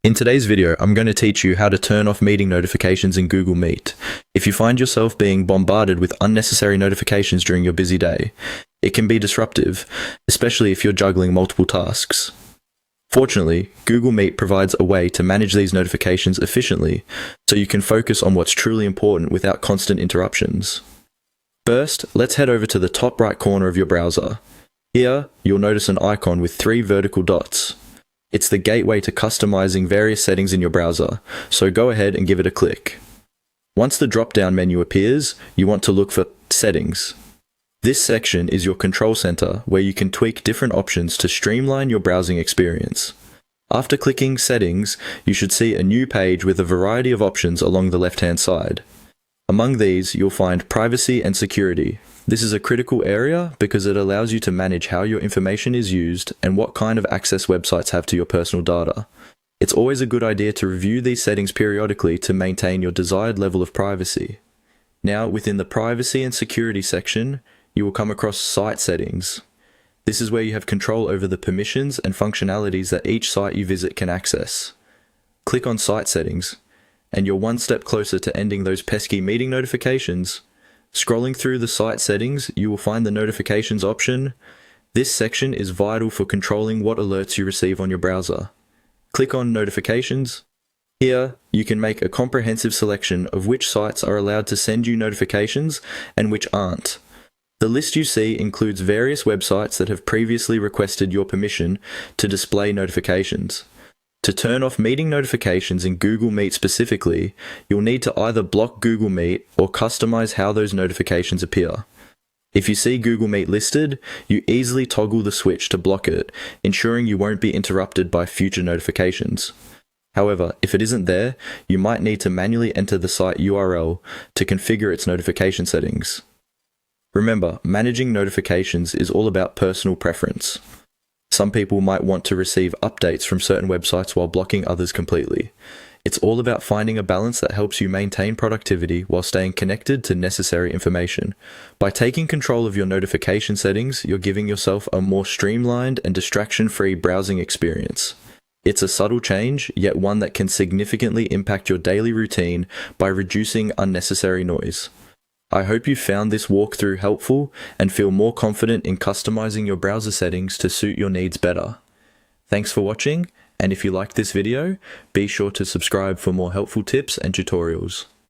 In today's video, I'm going to teach you how to turn off meeting notifications in Google Meet. If you find yourself being bombarded with unnecessary notifications during your busy day, it can be disruptive, especially if you're juggling multiple tasks. Fortunately, Google Meet provides a way to manage these notifications efficiently, so you can focus on what's truly important without constant interruptions. First, let's head over to the top right corner of your browser. Here, you'll notice an icon with 3 vertical dots. It's the gateway to customizing various settings in your browser, so go ahead and give it a click. Once the drop-down menu appears, you want to look for Settings. This section is your control center where you can tweak different options to streamline your browsing experience. After clicking Settings, you should see a new page with a variety of options along the left-hand side. Among these, you'll find Privacy and Security. This is a critical area because it allows you to manage how your information is used and what kind of access websites have to your personal data. It's always a good idea to review these settings periodically to maintain your desired level of privacy. Now, within the Privacy and Security section, you will come across Site Settings. This is where you have control over the permissions and functionalities that each site you visit can access. Click on Site Settings, and you're one step closer to ending those pesky meeting notifications. Scrolling through the site settings, you will find the notifications option. This section is vital for controlling what alerts you receive on your browser. Click on Notifications. Here, you can make a comprehensive selection of which sites are allowed to send you notifications and which aren't. The list you see includes various websites that have previously requested your permission to display notifications. To turn off meeting notifications in Google Meet specifically, you'll need to either block Google Meet or customize how those notifications appear. If you see Google Meet listed, you easily toggle the switch to block it, ensuring you won't be interrupted by future notifications. However, if it isn't there, you might need to manually enter the site URL to configure its notification settings. Remember, managing notifications is all about personal preference. Some people might want to receive updates from certain websites while blocking others completely. It's all about finding a balance that helps you maintain productivity while staying connected to necessary information. By taking control of your notification settings, you're giving yourself a more streamlined and distraction-free browsing experience. It's a subtle change, yet one that can significantly impact your daily routine by reducing unnecessary noise. I hope you found this walkthrough helpful and feel more confident in customizing your browser settings to suit your needs better. Thanks for watching, and if you liked this video, be sure to subscribe for more helpful tips and tutorials.